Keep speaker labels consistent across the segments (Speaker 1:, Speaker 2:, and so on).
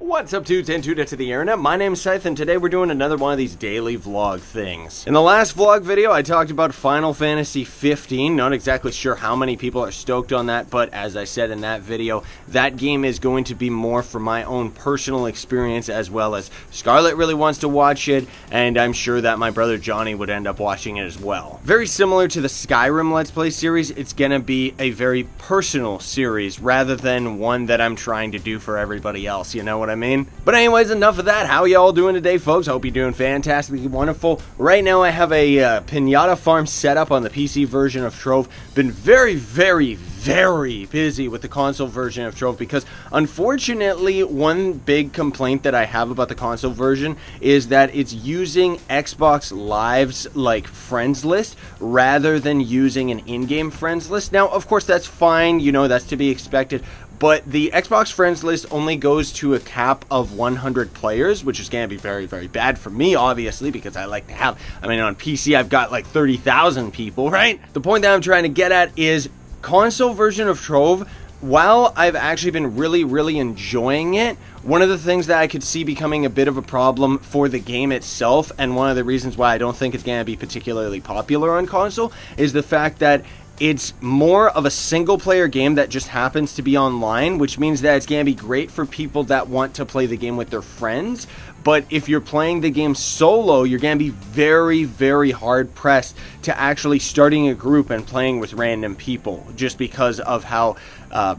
Speaker 1: What's up, dudes and dudettes of the internet? My name's Scythe, and today we're doing another one of these daily vlog things. In the last vlog video, I talked about Final Fantasy 15. Not exactly sure how many people are stoked on that, but as I said in that video, that game is going to be more for my own personal experience, as well as Scarlett really wants to watch it, and I'm sure that my brother Johnny would end up watching it as well. Very similar to the Skyrim Let's Play series, it's gonna be a very personal series, rather than one that I'm trying to do for everybody else, you know what I mean? But anyways, enough of that. How y'all doing today, folks? Hope you're doing fantastically wonderful. Right now I have a pinata farm set up on the PC version of Trove. Been very busy with the console version of Trove because unfortunately one big complaint that I have about the console version is that it's using Xbox Live's like friends list rather than using an in-game friends list. Now of course that's fine, you know, that's to be expected. But the Xbox friends list only goes to a cap of 100 players, which is going to be very bad for me, obviously, because I like to have, I mean, on PC, I've got like 30,000 people, right? The point that I'm trying to get at is console version of Trove, while I've actually been really enjoying it, one of the things that I could see becoming a bit of a problem for the game itself, and one of the reasons why I don't think it's going to be particularly popular on console, is the fact that it's more of a single player game that just happens to be online, which means that it's going to be great for people that want to play the game with their friends. But if you're playing the game solo, you're going to be very hard pressed to actually starting a group and playing with random people, just because of how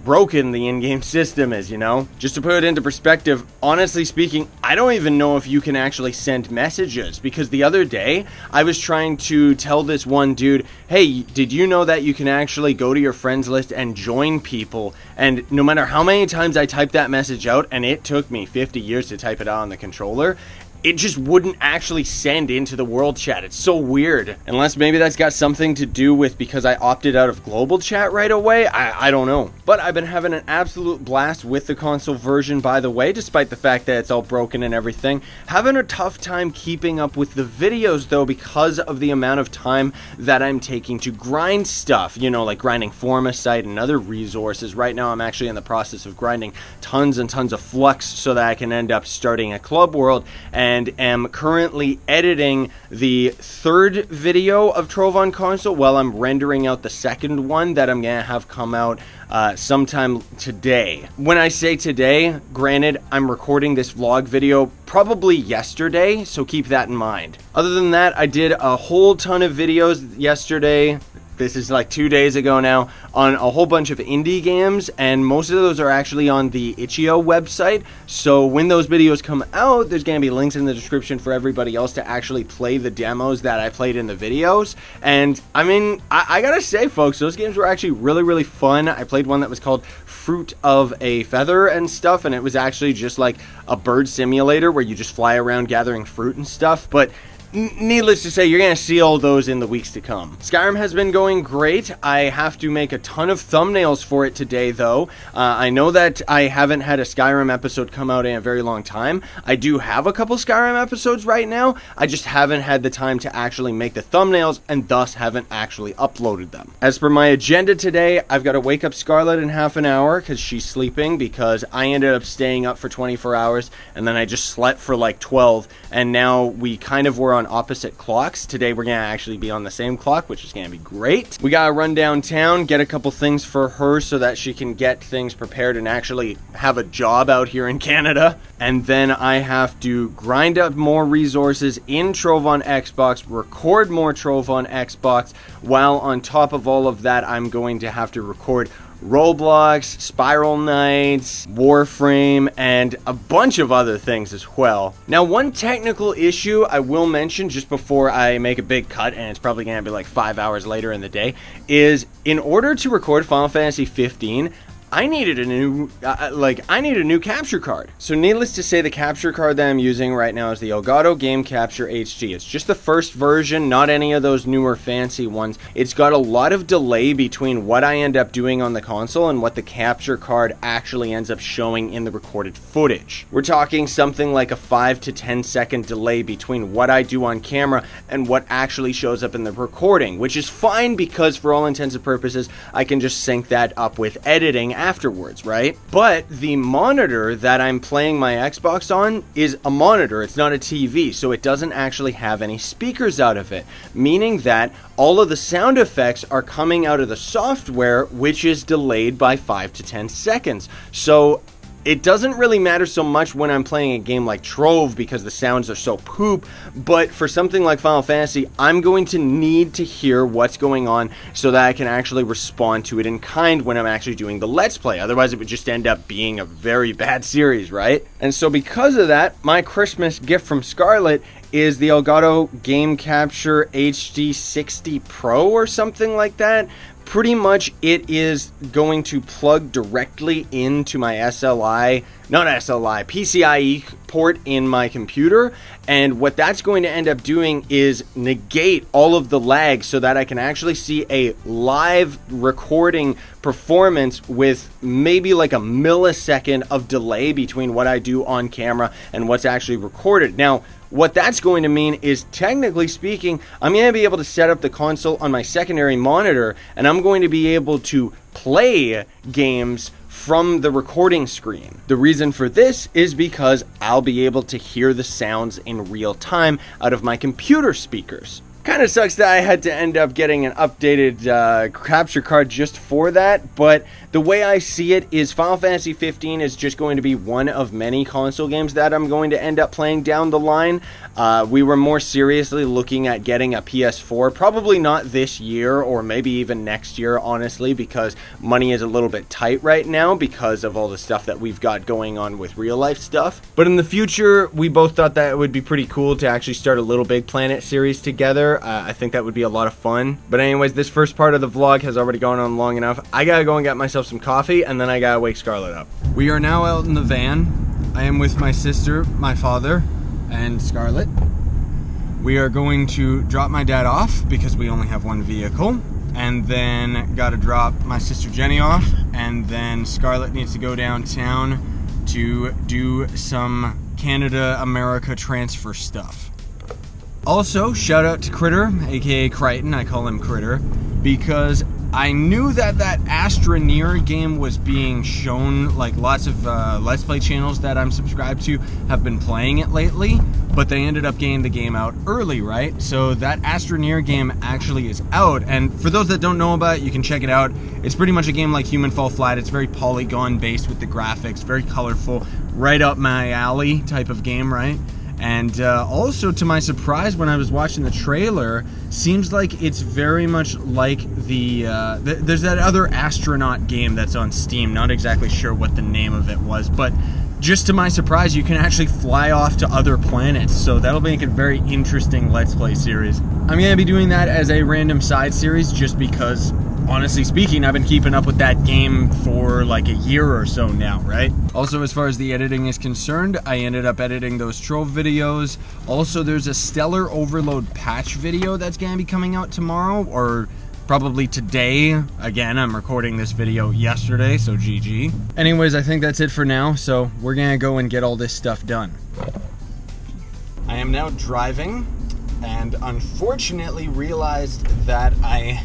Speaker 1: broken the in-game system is, you know? Just to put it into perspective, honestly speaking, I don't even know if you can actually send messages, because the other day I was trying to tell this one dude, hey, did you know that you can actually go to your friends list and join people? And no matter how many times I typed that message out, and it took me 50 years to type it out on the controller, it just wouldn't actually send into the world chat. It's so weird. Unless maybe that's got something to do with because I opted out of global chat right away. I don't know. But I've been having an absolute blast with the console version, by the way, despite the fact that it's all broken and everything. Having a tough time keeping up with the videos, though, because of the amount of time that I'm taking to grind stuff. You know, like grinding Formosite and other resources. Right now, I'm actually in the process of grinding tons and tons of flux so that I can end up starting a club world, and am currently editing the third video of Trove on console while I'm rendering out the second one that I'm gonna have come out sometime today. When I say today, granted, I'm recording this vlog video probably yesterday, so keep that in mind. Other than that, I did a whole ton of videos yesterday. This is like 2 days ago now, on a whole bunch of indie games, and most of those are actually on the Itch.io website. So when those videos come out, there's going to be links in the description for everybody else to actually play the demos that I played in the videos. And I mean, I gotta say, folks, those games were actually really fun. I played one that was called Fruit of a Feather and stuff, and it was actually just like a bird simulator where you just fly around gathering fruit and stuff. But needless to say, you're going to see all those in the weeks to come. Skyrim has been going great. I have to make a ton of thumbnails for it today, though. I know that I haven't had a Skyrim episode come out in a very long time. I do have a couple Skyrim episodes right now. I just haven't had the time to actually make the thumbnails, and thus haven't actually uploaded them. As for my agenda today, I've got to wake up Scarlett in half an hour because she's sleeping, because I ended up staying up for 24 hours, and then I just slept for like 12, and now we kind of were on opposite clocks. Today we're gonna actually be on the same clock, which is gonna be great. We gotta run downtown, get a couple things for her so that she can get things prepared and actually have a job out here in Canada. And then I have to grind up more resources in Trove on Xbox, record more Trove on Xbox, while on top of all of that, I'm going to have to record Roblox, Spiral Knights, Warframe, and a bunch of other things as well. Now, one technical issue I will mention just before I make a big cut, and it's probably going to be like 5 hours later in the day, is in order to record Final Fantasy 15, I needed a new capture card. So needless to say, the capture card that I'm using right now is the Elgato Game Capture HG. It's just the first version, not any of those newer fancy ones. It's got a lot of delay between what I end up doing on the console and what the capture card actually ends up showing in the recorded footage. We're talking something like a 5 to 10 second delay between what I do on camera and what actually shows up in the recording, which is fine because for all intents and purposes, I can just sync that up with editing afterwards, right? But the monitor that I'm playing my Xbox on is a monitor, it's not a TV, so it doesn't actually have any speakers out of it, meaning that all of the sound effects are coming out of the software, which is delayed by 5 to 10 seconds. So it doesn't really matter so much when I'm playing a game like Trove because the sounds are so poop, but for something like Final Fantasy, I'm going to need to hear what's going on so that I can actually respond to it in kind when I'm actually doing the Let's Play. Otherwise, it would just end up being a very bad series, right? And so because of that, my Christmas gift from Scarlett is the Elgato Game Capture HD60 Pro or something like that. Pretty much it is going to plug directly into my PCIe port in my computer, and what that's going to end up doing is negate all of the lag so that I can actually see a live recording performance with maybe like a millisecond of delay between what I do on camera and what's actually recorded. Now, what that's going to mean is, technically speaking, I'm going to be able to set up the console on my secondary monitor, and I'm going to be able to play games from the recording screen. The reason for this is because I'll be able to hear the sounds in real time out of my computer speakers. Kind of sucks that I had to end up getting an updated capture card just for that, but the way I see it is Final Fantasy 15 is just going to be one of many console games that I'm going to end up playing down the line. We were more seriously looking at getting a PS4, probably not this year or maybe even next year, honestly, because money is a little bit tight right now because of all the stuff that we've got going on with real life stuff. But in the future, we both thought that it would be pretty cool to actually start a Little Big Planet series together. I think that would be a lot of fun. But anyways, this first part of the vlog has already gone on long enough. I gotta go and get myself some coffee, and then I gotta wake Scarlett up. We are now out in the van. I am with my sister, my father, and Scarlett. We are going to drop my dad off because we only have one vehicle, and then gotta drop my sister Jenny off, and then Scarlett needs to go downtown to do some Canada-America transfer stuff. Also, shout out to Critter, aka Crichton, I call him Critter, because I knew that Astroneer game was being shown, like lots of Let's Play channels that I'm subscribed to have been playing it lately, but they ended up getting the game out early, right? So that Astroneer game actually is out, and for those that don't know about it, you can check it out. It's pretty much a game like Human Fall Flat. It's very polygon based with the graphics, very colorful, right up my alley type of game, right? And also, to my surprise, when I was watching the trailer, seems like it's very much like there's that other astronaut game that's on Steam. Not exactly sure what the name of it was, but just to my surprise, you can actually fly off to other planets. So that'll make a very interesting Let's Play series. I'm going to be doing that as a random side series just because, honestly speaking, I've been keeping up with that game for like a year or so now, right? Also, as far as the editing is concerned, I ended up editing those Trove videos. Also, there's a Stellar Overload patch video that's going to be coming out tomorrow, or probably today. Again, I'm recording this video yesterday, so GG. Anyways, I think that's it for now, so we're going to go and get all this stuff done. I am now driving, and unfortunately realized that I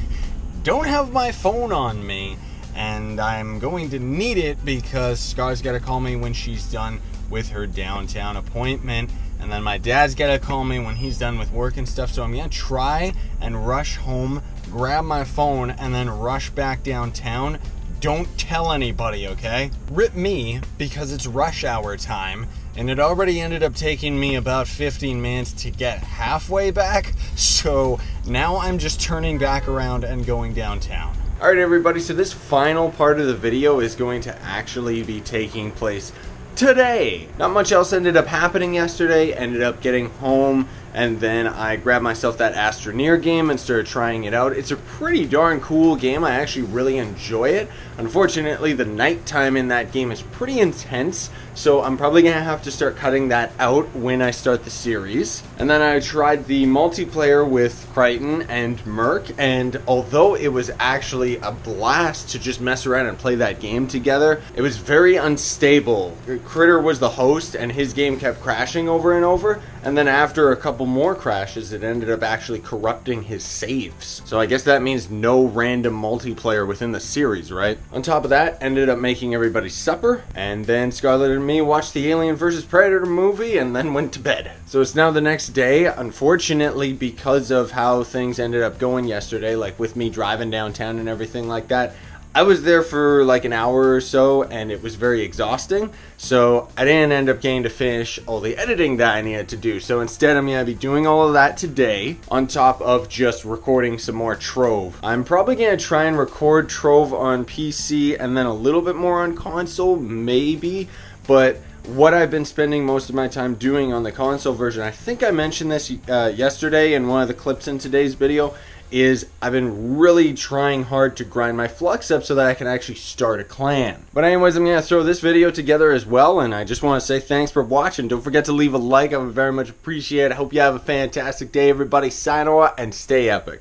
Speaker 1: don't have my phone on me, and I'm going to need it because Scar's got to call me when she's done with her downtown appointment, and then my dad's got to call me when he's done with work and stuff. So I'm going to try and rush home, grab my phone, and then rush back downtown. Don't tell anybody, okay? Rip me, because it's rush hour time, and it already ended up taking me about 15 minutes to get halfway back, so now I'm just turning back around and going downtown. Alright everybody, so this final part of the video is going to actually be taking place today. Not much else ended up happening yesterday. Ended up getting home, and then I grabbed myself that Astroneer game and started trying it out. It's a pretty darn cool game. I actually really enjoy it. Unfortunately, the nighttime in that game is pretty intense, so I'm probably going to have to start cutting that out when I start the series. And then I tried the multiplayer with Crichton and Merc, and although it was actually a blast to just mess around and play that game together, it was very unstable. Critter was the host and his game kept crashing over and over, and then after a couple more crashes it ended up actually corrupting his saves. So I guess that means no random multiplayer within the series, right? On top of that, ended up making everybody supper, and then Scarlett and me watched the Alien vs Predator movie and then went to bed. So it's now the next day. Unfortunately, because of how things ended up going yesterday, like with me driving downtown and everything like that, I was there for like an hour or so and it was very exhausting, so I didn't end up getting to finish all the editing that I needed to do. So instead I'm going to be doing all of that today on top of just recording some more Trove. I'm probably going to try and record Trove on PC and then a little bit more on console, maybe, but what I've been spending most of my time doing on the console version, I think I mentioned this yesterday in one of the clips in today's video, is I've been really trying hard to grind my flux up so that I can actually start a clan. But anyways, I'm going to throw this video together as well, and I just want to say thanks for watching. Don't forget to leave a like. I would very much appreciate it. I hope you have a fantastic day, everybody. Sign off and stay epic.